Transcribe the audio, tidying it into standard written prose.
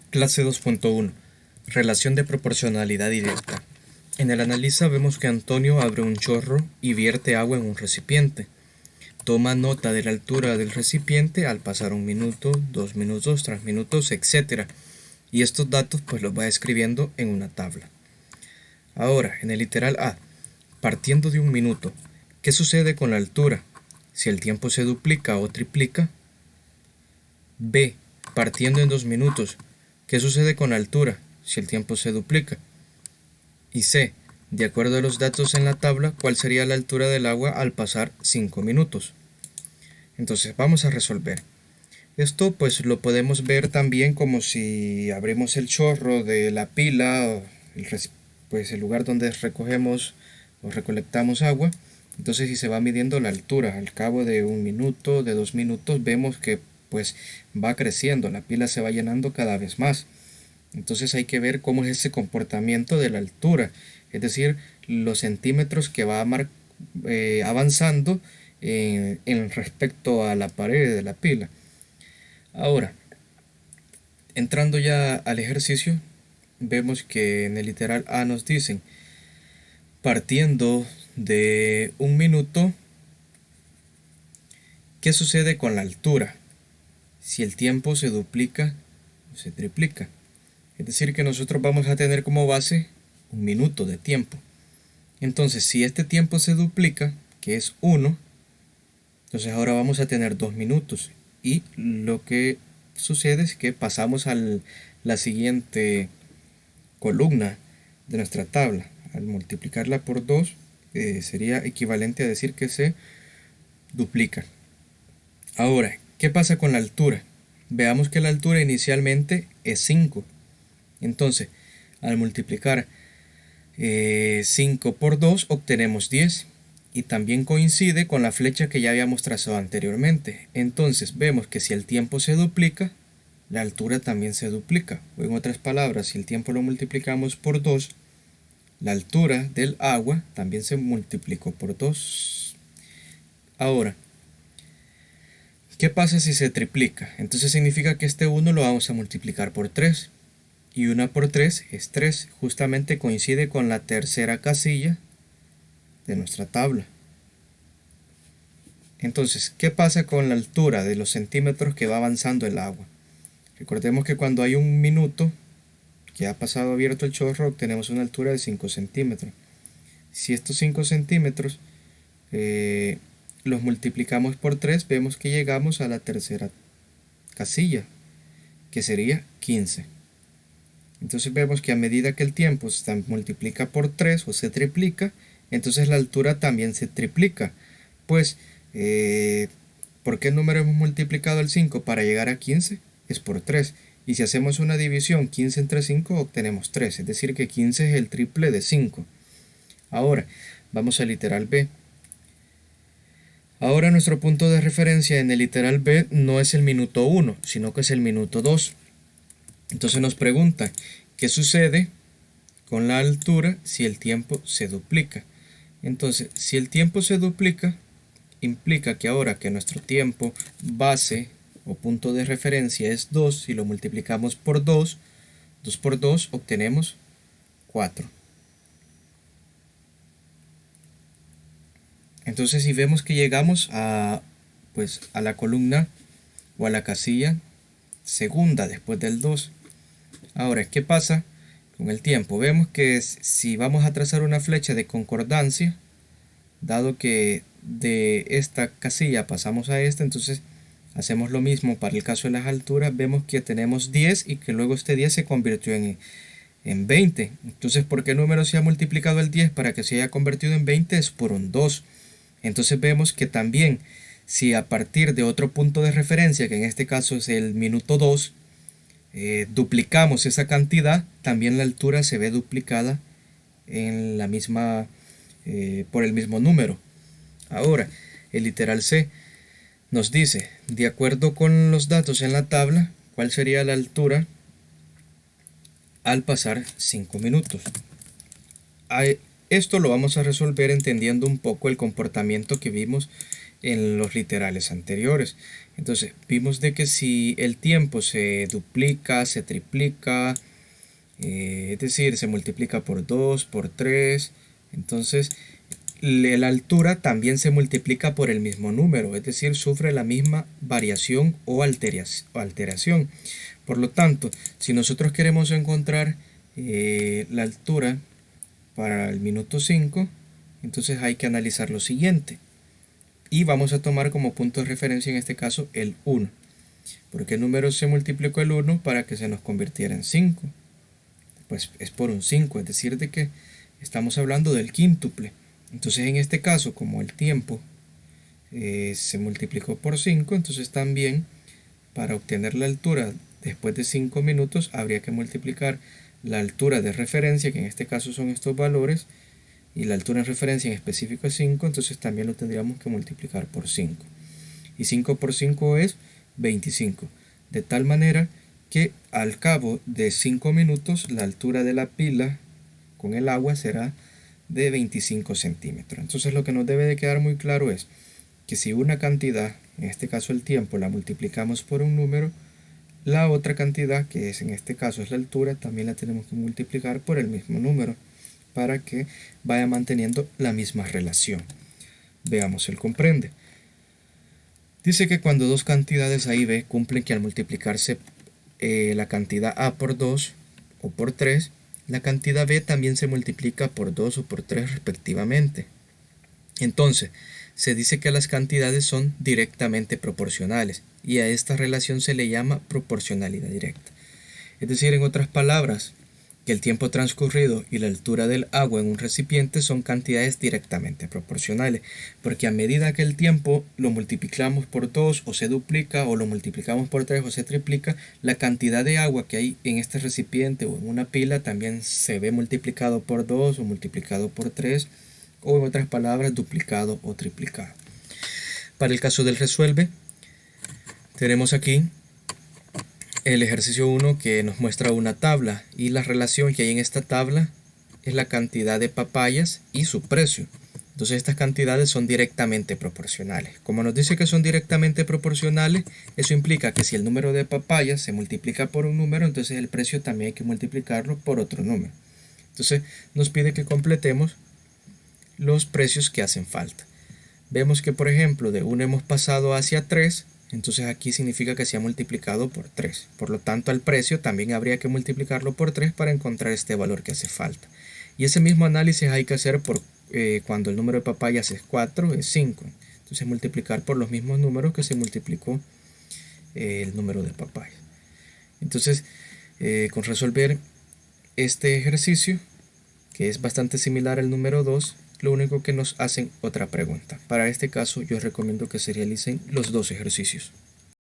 Clase 2.1. Relación de proporcionalidad directa. En el analiza vemos que Antonio abre un chorro y vierte agua en un recipiente. Toma nota de la altura del recipiente al pasar 1 minuto, 2 minutos, 3 minutos, etc. Y estos datos pues los va escribiendo en una tabla. Ahora, en el literal A, partiendo de 1 minuto, ¿qué sucede con la altura? Si el tiempo se duplica o triplica. B, partiendo en 2 minutos, ¿qué sucede con la altura si el tiempo se duplica? Y C, de acuerdo a los datos en la tabla, ¿cuál sería la altura del agua al pasar 5 minutos? Entonces vamos a resolver. Esto pues lo podemos ver también como si abrimos el chorro de la pila, pues el lugar donde recogemos o recolectamos agua. Entonces si se va midiendo la altura, al cabo de 1 minuto, de 2 minutos, vemos que pues va creciendo, la pila se va llenando cada vez más. Entonces hay que ver cómo es ese comportamiento de la altura, es decir, los centímetros que va avanzando en respecto a la pared de la pila. Ahora, entrando ya al ejercicio, vemos que en el literal A nos dicen, partiendo de 1 minuto, ¿qué sucede con la altura? Si el tiempo se duplica o se triplica. Es decir, que nosotros vamos a tener como base 1 minuto de tiempo. Entonces, si este tiempo se duplica, que es 1, entonces ahora vamos a tener 2 minutos. Y lo que sucede es que pasamos a la siguiente columna de nuestra tabla. Al multiplicarla por 2, sería equivalente a decir que se duplica. Ahora, ¿qué pasa con la altura? Veamos que la altura inicialmente es 5. Entonces, al multiplicar 5 por 2 obtenemos 10 y también coincide con la flecha que ya habíamos trazado anteriormente. Entonces vemos que si el tiempo se duplica, la altura también se duplica. O en otras palabras, si el tiempo lo multiplicamos por 2, la altura del agua también se multiplicó por 2. Ahora, ¿qué pasa si se triplica? Entonces significa que este 1 lo vamos a multiplicar por 3. Y 1 por 3 es 3. Justamente coincide con la tercera casilla de nuestra tabla. Entonces, ¿qué pasa con la altura de los centímetros que va avanzando el agua? Recordemos que cuando hay 1 minuto que ha pasado abierto el chorro, obtenemos una altura de 5 centímetros. Si estos 5 centímetros los multiplicamos por 3, vemos que llegamos a la tercera casilla, que sería 15. Entonces vemos que a medida que el tiempo se multiplica por 3 o se triplica, entonces la altura también se triplica. Pues, ¿por qué número hemos multiplicado el 5 para llegar a 15? Es por 3. Y si hacemos una división 15 entre 5 obtenemos 3, es decir que 15 es el triple de 5. Ahora, vamos al literal B. Ahora nuestro punto de referencia en el literal B no es el minuto 1, sino que es el minuto 2. Entonces nos pregunta, ¿qué sucede con la altura si el tiempo se duplica? Entonces, si el tiempo se duplica, implica que ahora que nuestro tiempo base o punto de referencia es 2, si lo multiplicamos por 2, 2 por 2 obtenemos 4. Entonces, si vemos que llegamos a la columna o a la casilla segunda después del 2. Ahora, ¿qué pasa con el tiempo? Vemos que si vamos a trazar una flecha de concordancia, dado que de esta casilla pasamos a esta, entonces hacemos lo mismo para el caso de las alturas. Vemos que tenemos 10 y que luego este 10 se convirtió en 20. Entonces, ¿por qué número se ha multiplicado el 10 para que se haya convertido en 20? Es por un 2. Entonces vemos que también si a partir de otro punto de referencia, que en este caso es el minuto 2, duplicamos esa cantidad, también la altura se ve duplicada en la misma, por el mismo número. Ahora, el literal C nos dice, de acuerdo con los datos en la tabla, cuál sería la altura al pasar 5 minutos. Esto lo vamos a resolver entendiendo un poco el comportamiento que vimos en los literales anteriores. Entonces vimos de que si el tiempo se duplica, se triplica, es decir, se multiplica por 2, por 3, entonces la altura también se multiplica por el mismo número, es decir, sufre la misma variación o alteración. Por lo tanto, si nosotros queremos encontrar la altura para el minuto 5, entonces hay que analizar lo siguiente. Y vamos a tomar como punto de referencia en este caso el 1. Porque el número se multiplicó el 1 para que se nos convirtiera en 5. Pues es por un 5, es decir, de que estamos hablando del quíntuple. Entonces en este caso, como el tiempo se multiplicó por 5, entonces también para obtener la altura después de 5 minutos habría que multiplicar la altura de referencia, que en este caso son estos valores, y la altura en referencia en específico es 5, entonces también lo tendríamos que multiplicar por 5. Y 5 por 5 es 25. De tal manera que al cabo de 5 minutos la altura de la pila con el agua será de 25 centímetros. Entonces lo que nos debe de quedar muy claro es que si una cantidad, en este caso el tiempo, la multiplicamos por un número, la otra cantidad, que es en este caso es la altura, también la tenemos que multiplicar por el mismo número para que vaya manteniendo la misma relación. Veamos el comprende. Dice que cuando dos cantidades A y B cumplen que al multiplicarse la cantidad A por 2 o por 3, la cantidad B también se multiplica por 2 o por 3 respectivamente. Entonces, se dice que las cantidades son directamente proporcionales y a esta relación se le llama proporcionalidad directa. Es decir, en otras palabras, que el tiempo transcurrido y la altura del agua en un recipiente son cantidades directamente proporcionales, porque a medida que el tiempo lo multiplicamos por 2 o se duplica, o lo multiplicamos por 3 o se triplica, la cantidad de agua que hay en este recipiente o en una pila también se ve multiplicado por 2 o multiplicado por 3, o en otras palabras, duplicado o triplicado. Para el caso del resuelve, tenemos aquí el ejercicio 1 que nos muestra una tabla y la relación que hay en esta tabla es la cantidad de papayas y su precio. Entonces estas cantidades son directamente proporcionales. Como nos dice que son directamente proporcionales, eso implica que si el número de papayas se multiplica por un número, entonces el precio también hay que multiplicarlo por otro número. Entonces nos pide que completemos los precios que hacen falta. Vemos que, por ejemplo, de 1 hemos pasado hacia 3, entonces aquí significa que se ha multiplicado por 3. Por lo tanto, al precio también habría que multiplicarlo por 3 para encontrar este valor que hace falta. Y ese mismo análisis hay que hacer por cuando el número de papayas es 4, es 5. Entonces multiplicar por los mismos números que se multiplicó el número de papayas. Entonces, con resolver este ejercicio, que es bastante similar al número 2, lo único que nos hacen otra pregunta. Para este caso yo recomiendo que se realicen los dos ejercicios.